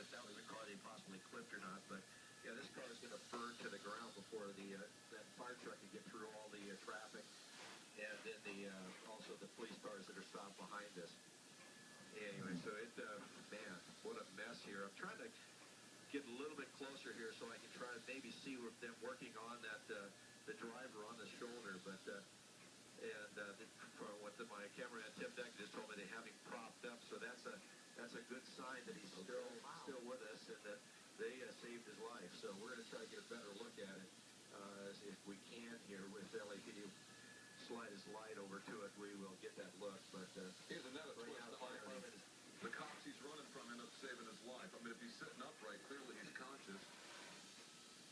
if that was a car they possibly clipped or not. But yeah, this car is going to burn to the ground before that fire truck can get through all the traffic, and then also the police cars that are stopped behind us. Anyway, so man, what a mess here. I'm trying to get a little bit closer here so I can try to maybe see them working on that the driver on the shoulder, but from what my cameraman Tim Deck just told me, they have him propped up, so that's a good sign that he's still with us and that they saved his life. So we're going to try to get a better look at it if we can here with LAPD. Slide his light over to it, we will get that look. But here's another twist. The cops he's running from end up saving his life. I mean, if he's sitting upright, clearly he's conscious.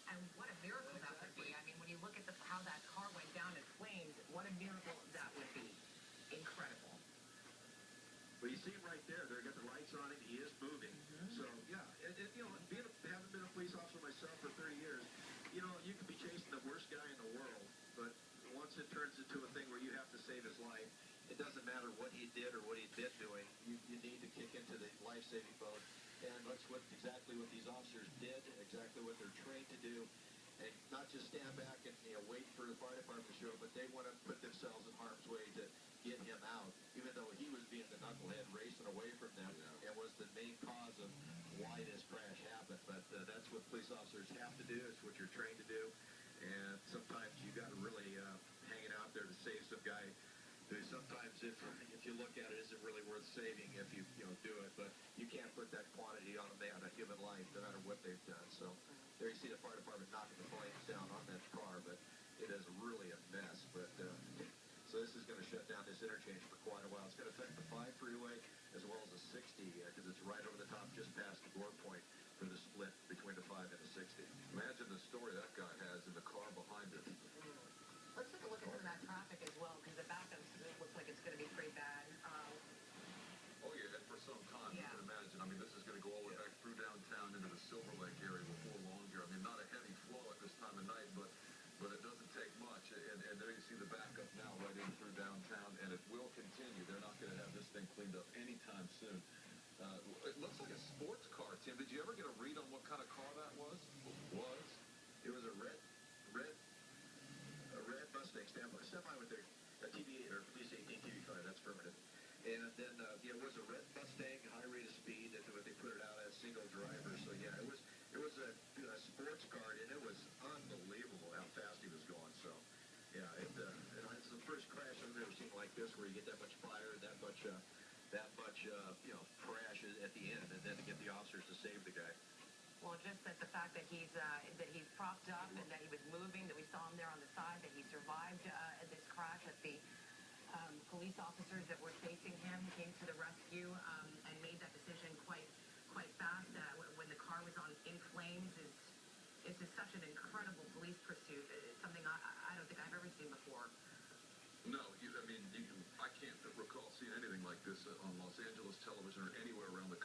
And what a miracle that would be. I mean, when you look at how that car went down in flames, what a miracle that would be. Incredible. Well, you see him right there. They've got the lights on him. He is moving. So, yeah, having been a police officer myself for 30 years, you can be chasing the worst guy in the world, but once it turns into a thing where you have to save his life, it doesn't matter what he did or what he'd been doing. You need to kick into the life-saving boat, and that's exactly what these officers did, exactly what they're trained to do, and not just stand back and wait for the fire department to show up, but they want to put themselves in harm's way to get him out, even though he was being the knucklehead racing away from them and was the main cause of why this crash happened. But that's what police officers have to do. It's what you're trained to do. And sometimes you got to really hang it out there to save some guy who sometimes, if you look at it, isn't really worth saving if you do it. But you can't put that quantity on a human life, no matter what they've done. So there you see the fire department knocking the flames down on that car, but it is really a mess. But so this is going to shut down this interchange for quite a while. It's going to affect the 5 freeway as well as the 60 because it's right over the top, just past the Gore Point for the split between the 5 and the 60. Imagine the story that guy has in the car behind it. Let's take a look at some of that traffic as well, because the backup looks like it's going to be pretty bad. Oh, yeah, and for some time, you can imagine. I mean, this is going to go all the way back through downtown into the Silver Lake area before long here. I mean, not a heavy flow at this time of night, but it doesn't take much. And there you see the backup now right in through downtown, and it will continue. They're not going to have this thing cleaned up anytime soon. It looks like a sports car, Tim. Did you ever get a read on what kind of car that was? It was a red Mustang semi with a TV or police 18 TV5. That's permanent. And then it was a red Mustang, high rate of speed. That's what they put it out as, single driver. So yeah, it was a sports car, and it was unbelievable how fast he was going. So yeah, it's the first crash I've ever seen like this, where you get that much fire, that much crash at the end, and then to get the officers to save the guy. Well, just that the fact that he's propped up and that he was moving, that we saw him there on the side, that he survived this crash, that the police officers that were chasing him came to the rescue and made that decision quite fast when the car was in flames is just such an incredible police pursuit. It's something I don't think I've ever seen before. No, I can't recall seeing anything like this on Los Angeles television or anywhere around the country.